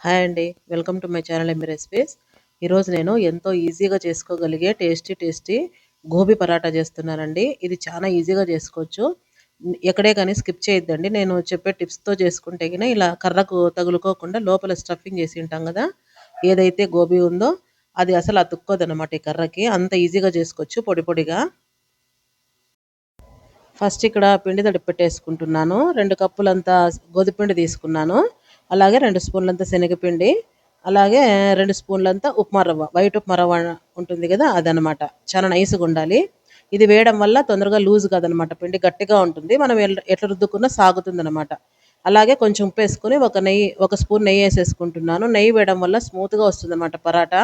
Hi అండి. Welcome to my channel MB recipes. ఈరోజు నేను ఎంతో ఈజీగా చేసుకోగలిగే టేస్టీ గోబీ పరాటా చేస్తున్నానండి. ఇది చాలా ఈజీగా చేసుకోవచ్చు. ఎక్కడే కానీ స్కిప్ చేయొద్దండి. నేను చెప్పే టిప్స్‌తో చేసుకుంటే గిన ఇలా కర్రకు తగులుకోకుండా లోపల స్టఫింగ్ చేసి ఉంటాం కదా! ఏదైతే గోబీ ఉందో అది అసలు అతుక్కోదనమాట ఈ కర్రకి. అంత ఈజీగా చేసుకోవచ్చు పొడి పొడిగా. ఫస్ట్ ఇక్కడ పిండి తడిపి పెట్టేసుకుంటున్నాను. 2 కప్పులంతా గోధుమపిండి తీసుకున్నాను. అలాగే 2 స్పూన్లంతా శనగపిండి, అలాగే 2 స్పూన్లంతా ఉప్మా రవ్వ, వైట్ ఉప్మా రవ్వ ఉంటుంది కదా అదనమాట. చాలా నైస్‌గా ఉండాలి. ఇది వేయడం వల్ల తొందరగా లూజ్ కాదనమాట. పిండి గట్టిగా ఉంటుంది. మనం ఎట్లా రుద్దుకున్నా సాగుతుందనమాట. అలాగే కొంచెం ఉప్పేసుకొని ఒక స్పూన్ నెయ్యి వేసేసుకుంటున్నాను. నెయ్యి వేయడం వల్ల స్మూత్‌గా వస్తుందన్నమాట పరాటా.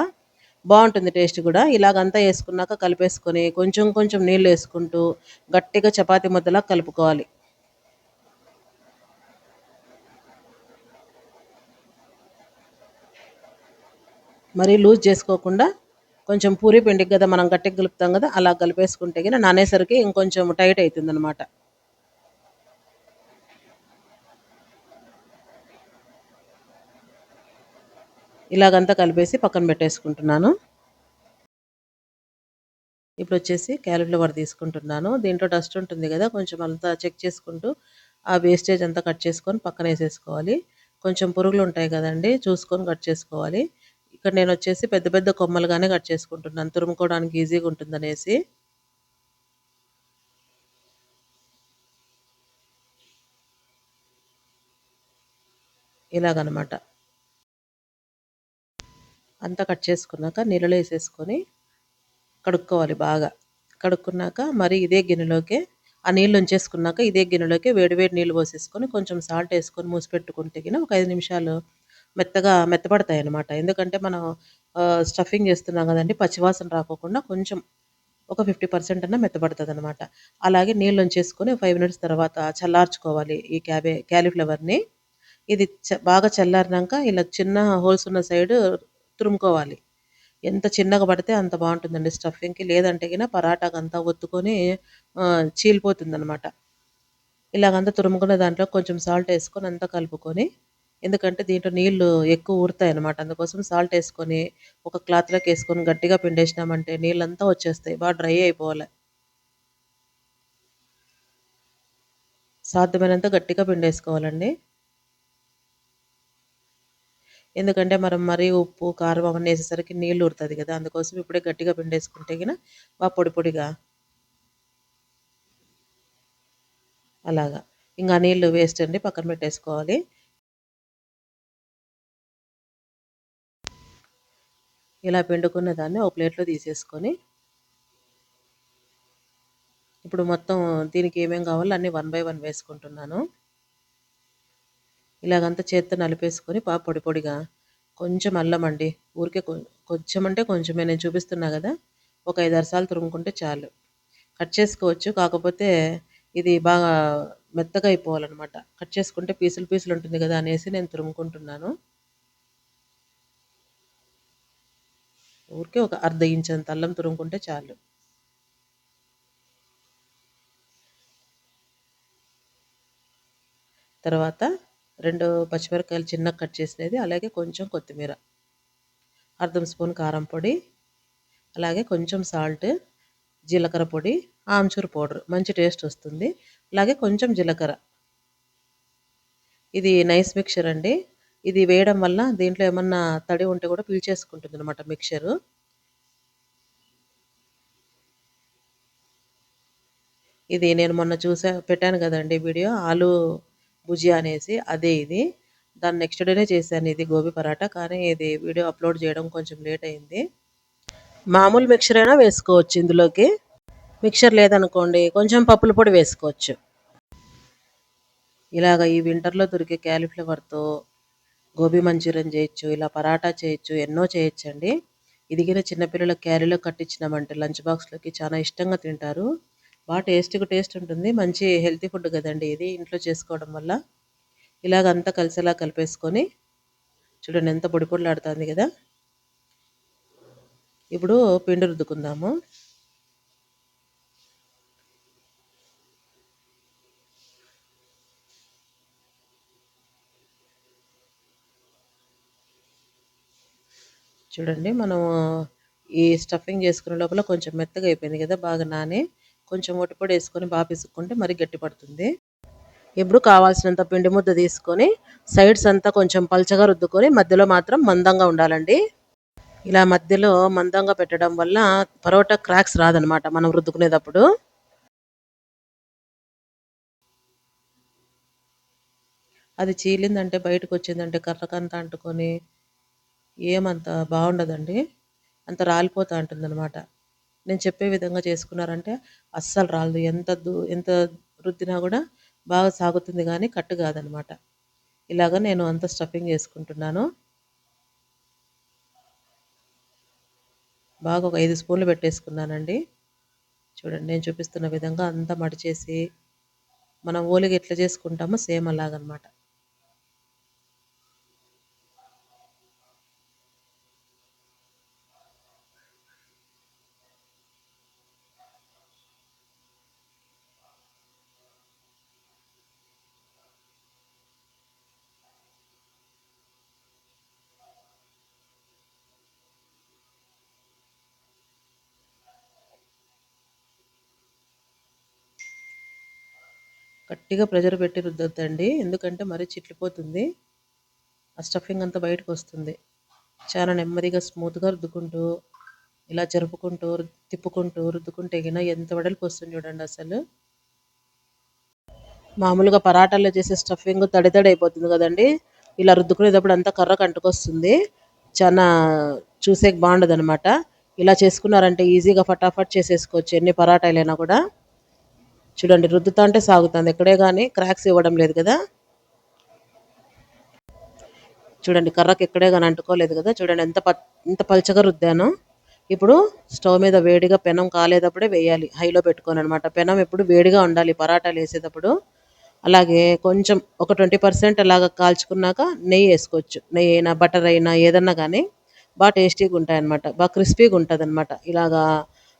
బాగుంటుంది టేస్ట్ కూడా. ఇలాగంతా వేసుకున్నాక కలిపేసుకొని కొంచెం కొంచెం నీళ్ళు వేసుకుంటూ గట్టిగా చపాతీ ముద్దలా కలుపుకోవాలి. మరీ లూజ్ చేసుకోకుండా కొంచెం పూరి పిండికి కదా మనం గట్టిగా కలుపుతాం కదా అలా కలిపేసుకుంటే గిన నానేసరికి ఇంకొంచెం టైట్ అవుతుంది అనమాట. ఇలాగంతా కలిపేసి పక్కన పెట్టేసుకుంటున్నాను. ఇప్పుడు వచ్చేసి క్యాలీఫ్లవర్ తీసుకుంటున్నాను. దీంట్లో డస్ట్ ఉంటుంది కదా కొంచెం అంతా చెక్ చేసుకుంటూ ఆ వేస్టేజ్ అంతా కట్ చేసుకొని పక్కన వేసేసుకోవాలి. కొంచెం పురుగులు ఉంటాయి కదండి, చూసుకొని కట్ చేసుకోవాలి. ఇక్కడ నేను వచ్చేసి పెద్ద పెద్ద కొమ్మలుగానే కట్ చేసుకుంటున్నాను, తురుముకోవడానికి ఈజీగా ఉంటుందనేసి. ఇలాగనమాట. అంతా కట్ చేసుకున్నాక నీళ్ళలో వేసేసుకొని కడుక్కోవాలి బాగా. కడుక్కున్నాక మరి ఇదే గిన్నెలోకి ఆ నీళ్ళు ఉంచేసుకున్నాక ఇదే గిన్నెలోకి వేడి వేడి నీళ్ళు పోసేసుకొని కొంచెం సాల్ట్ వేసుకొని మూసి పెట్టుకుంటే గిన ఒక 5 నిమిషాలు మెత్తబడతాయి అన్నమాట. ఎందుకంటే మనం స్టఫింగ్ చేస్తున్నాం కదండి, పచ్చివాసన రాకోకుండా కొంచెం ఒక 50% అన్నా మెత్తబడుతుంది అనమాట. అలాగే నీళ్ళు ఉంచేసుకొని 5 మినిట్స్ తర్వాత చల్లార్చుకోవాలి ఈ క్యాలీఫ్లవర్ని. ఇది బాగా చల్లారినాక ఇలా చిన్న హోల్స్ ఉన్న సైడ్ తురుముకోవాలి. ఎంత చిన్నగా పడితే అంత బాగుంటుందండి స్టఫింగ్కి. లేదంటే గిన పరాటాకంతా ఒత్తుకొని చీలిపోతుందనమాట. ఇలాగంతా తురుముకున్న దాంట్లో కొంచెం సాల్ట్ వేసుకొని అంతా కలుపుకొని, ఎందుకంటే దీంట్లో నీళ్లు ఎక్కువ ఊరుతాయి అనమాట. అందుకోసం సాల్ట్ వేసుకొని ఒక క్లాత్లోకి వేసుకొని గట్టిగా పిండేసినామంటే నీళ్ళంతా వచ్చేస్తాయి. బాగా డ్రై అయిపోవాలి. సాధ్యమైనంత గట్టిగా పిండేసుకోవాలండి. ఎందుకంటే మనం మరీ ఉప్పు, కారం అవన్నీ వేసేసరికి నీళ్ళు ఊరుతుంది కదా, అందుకోసం ఇప్పుడే గట్టిగా పిండేసుకుంటే గిన బాగా పొడి పొడిగా అలాగా. ఇంకా నీళ్ళు వేస్ట్ అండి, పక్కన పెట్టేసుకోవాలి. ఇలా పిండుకున్న దాన్ని ఒక ప్లేట్లో తీసేసుకొని ఇప్పుడు మొత్తం దీనికి ఏమేమి కావాలో అన్నీ 1 బై 1 వేసుకుంటున్నాను. ఇలాగంతా చేత్తో నలిపేసుకొని పొడి పొడిగా కొంచెం అల్లం అండి. ఊరికే కొంచెం అంటే కొంచెమే, నేను చూపిస్తున్నా కదా, ఒక 5, 6 సార్లు తురుముకుంటే చాలు. కట్ చేసుకోవచ్చు, కాకపోతే ఇది బాగా మెత్తగా అయిపోవాలన్నమాట. కట్ చేసుకుంటే పీసులు పీసులు ఉంటుంది కదా అనేసి నేను తురుముకుంటున్నాను. ఊరికే ఒక అర్ధ ఇంచ్ అంత అల్లం తురుముకుంటే చాలు. తర్వాత 2 పచ్చిమిరపకాయలు చిన్నగా కట్ చేసినది, అలాగే కొంచెం కొత్తిమీర, అర్ధం స్పూన్ కారం పొడి, అలాగే కొంచెం సాల్ట్, జీలకర్ర పొడి, ఆమ్చూర్ పౌడర్ మంచి టేస్ట్ వస్తుంది. అలాగే కొంచెం జీలకర్ర. ఇది నైస్ మిక్చర్ అండి. ఇది వేయడం వల్ల దీంట్లో ఏమన్నా తడి ఉంటే కూడా పీల్చేసుకుంటుంది అనమాట మిక్చరు. ఇది నేను మొన్న పెట్టాను కదండి వీడియో, ఆలు భుజియా అనేసి, అదే ఇది. దాని నెక్స్ట్ డేనే చేశాను ఇది గోబీ పరాటా, కానీ ఇది వీడియో అప్లోడ్ చేయడం కొంచెం లేట్ అయింది. మామూలు మిక్చర్ అయినా వేసుకోవచ్చు ఇందులోకి. మిక్చర్ లేదనుకోండి కొంచెం పప్పుల పొడి వేసుకోవచ్చు. ఇలాగ ఈ వింటర్లో దొరికే క్యాలీఫ్లవర్తో గోబీ మంచూరియన్ చేయొచ్చు, ఇలా పరాటా చేయొచ్చు, ఎన్నో చేయొచ్చండి. ఇదిగిన చిన్నపిల్లల క్యారీలో కట్టించినామంటే లంచ్ బాక్స్లోకి చాలా ఇష్టంగా తింటారు. బాగా టేస్ట్ ఉంటుంది. మంచి హెల్తీ ఫుడ్ కదండి ఇది, ఇంట్లో చేసుకోవడం వల్ల. ఇలాగ అంతా కలిసేలా కలిపేసుకొని చూడండి ఎంత పొడి పొడిలాడుతుంది కదా. ఇప్పుడు పిండి రుద్దుకుందాము. చూడండి మనం ఈ స్టఫింగ్ చేసుకునే లోపల కొంచెం మెత్తగా అయిపోయింది కదా, బాగా నాని కొంచెం పొడి వేసుకొని బాగా పిసుక్కుంటే మరి గట్టి పడుతుంది. ఇప్పుడు కావాల్సినంత పిండి ముద్ద తీసుకొని సైడ్స్ అంతా కొంచెం పల్చగా రుద్దుకొని మధ్యలో మాత్రం మందంగా ఉండాలండి. ఇలా మధ్యలో మందంగా పెట్టడం వల్ల పరోటా క్రాక్స్ రాదనమాట మనం రుద్దుకునేటప్పుడు. అది చీలిందంటే బయటకు వచ్చిందంటే కర్రకంతా అంటుకొని ఏమంత బాగుండదండి, అంత రాలిపోతూ ఉంటుందన్నమాట. నేను చెప్పే విధంగా చేసుకున్నారంటే అస్సలు రాలదు, ఎంత రుద్దినా కూడా బాగా సాగుతుంది కానీ కట్టు కాదనమాట. ఇలాగ నేను అంత స్టఫింగ్ చేసుకుంటున్నాను. బాగా ఒక 5 స్పూన్లు పెట్టేసుకున్నానండి. చూడండి నేను చూపిస్తున్న విధంగా అంతా మడిచేసి మనం ఓలిగా ఎట్లా చేసుకుంటామో సేమ్ అలాగనమాట. గట్టిగా ప్రెజర్ పెట్టి రుద్దొద్దండి, ఎందుకంటే మరీ చిట్లిపోతుంది, ఆ స్టఫింగ్ అంతా బయటకు వస్తుంది. చాలా నెమ్మదిగా స్మూత్గా రుద్దుకుంటూ ఇలా జరుపుకుంటూ తిప్పుకుంటూ రుద్దుకుంటే గిన ఎంత వెడల్పు వస్తుంది చూడండి అసలు. మామూలుగా పరాటాల్లో చేసే స్టఫింగ్ తడి తడి అయిపోతుంది కదండి, ఇలా రుద్దుకునేటప్పుడు అంతా కర్రకు అంటుకొస్తుంది, చాలా చూసేకి బాగుండదు అనమాట. ఇలా చేసుకున్నారంటే ఈజీగా ఫటాఫట్ చేసేసుకోవచ్చు ఎన్ని పరాటాలైనా కూడా. చూడండి రుద్దుతా అంటే సాగుతుంది, ఎక్కడే కానీ క్రాక్స్ ఇవ్వడం లేదు కదా. చూడండి కర్రకు ఎక్కడే కానీ అంటుకోలేదు కదా, చూడండి ఎంత పల్చగా రుద్దాను. ఇప్పుడు స్టవ్ మీద వేడిగా పెనం కాలేటప్పుడే వేయాలి, హైలో పెట్టుకొని అనమాట. పెనం ఎప్పుడు వేడిగా ఉండాలి పరాటాలు వేసేటప్పుడు. అలాగే కొంచెం ఒక 20% అలాగా కాల్చుకున్నాక నెయ్యి వేసుకోవచ్చు, నెయ్యి అయినా బటర్ అయినా ఏదన్నా కానీ బాగా టేస్టీగా ఉంటాయన్నమాట, బాగా క్రిస్పీగా ఉంటుంది అనమాట ఇలాగా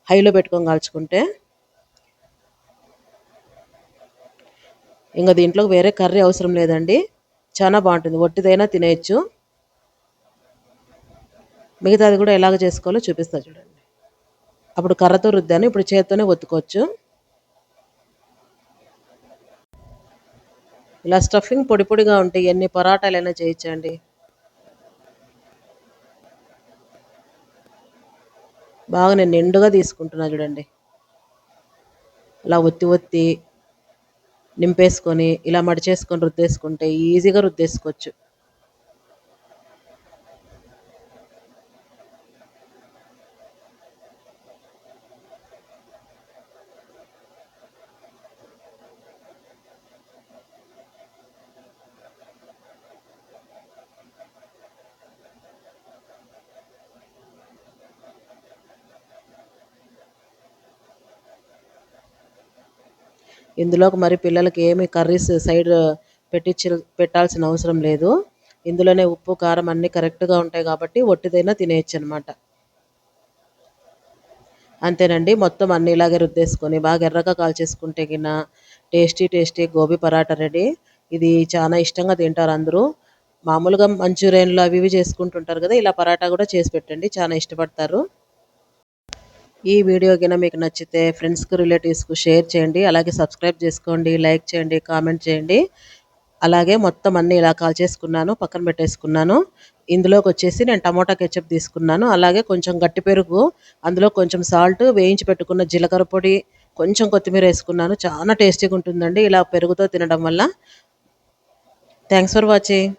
హైలో పెట్టుకొని కాల్చుకుంటే. ఇంకా దీంట్లో వేరే కర్రీ అవసరం లేదండి, చాలా బాగుంటుంది, ఒట్టిదైనా తినేయచ్చు. మిగతాది కూడా ఎలాగ చేసుకోవాలో చూపిస్తా చూడండి. అప్పుడు కర్రతో రుద్దాను, ఇప్పుడు చేత్తోనే ఒత్తుకోవచ్చు. ఇలా స్టఫింగ్ పొడి పొడిగా ఉంటే ఎన్ని పరాటాలైనా చేయొచ్చండి. బాగా నేను నిండుగా తీసుకుంటున్నా చూడండి, అలా ఒత్తి ఒత్తి నింపేసుకొని ఇలా మడిచేసుకొని రుద్దేసుకుంటే ఈజీగా రుద్దేసుకోవచ్చు. ఇందులోకి మరి పిల్లలకి ఏమి కర్రీస్ సైడ్ పెట్టించి పెట్టాల్సిన అవసరం లేదు, ఇందులోనే ఉప్పు కారం అన్నీ కరెక్ట్గా ఉంటాయి కాబట్టి ఒట్టిదైనా తినేయచ్చు అనమాట. అంతేనండి, మొత్తం అన్ని ఇలాగే రుద్దేసుకొని బాగా ఎర్రగా కాల్చేసుకుంటే గిన tasty tasty gobi paratha ready. ఇది చాలా ఇష్టంగా తింటారు అందరూ. మామూలుగా మంచూరియన్లు అవి ఇవి చేసుకుంటుంటారు కదా, ఇలా పరాటా కూడా చేసి పెట్టండి, చాలా ఇష్టపడతారు. ఈ వీడియో కింద మీకు నచ్చితే ఫ్రెండ్స్కి రిలేటివ్స్కి షేర్ చేయండి, అలాగే సబ్స్క్రైబ్ చేసుకోండి, లైక్ చేయండి, కామెంట్ చేయండి. అలాగే మొత్తం అన్నీ ఇలా కాల్ చేసుకున్నాను, పక్కన పెట్టేసుకున్నాను. ఇందులోకి వచ్చేసి నేను టమోటా కెచప్ తీసుకున్నాను, అలాగే కొంచెం గట్టి పెరుగు, అందులో కొంచెం సాల్ట్, వేయించి పెట్టుకున్న జీలకర్ర పొడి, కొంచెం కొత్తిమీర వేసుకున్నాను. చాలా టేస్టీగా ఉంటుందండి ఇలా పెరుగుతో తినడం వల్ల. Thanks for watching.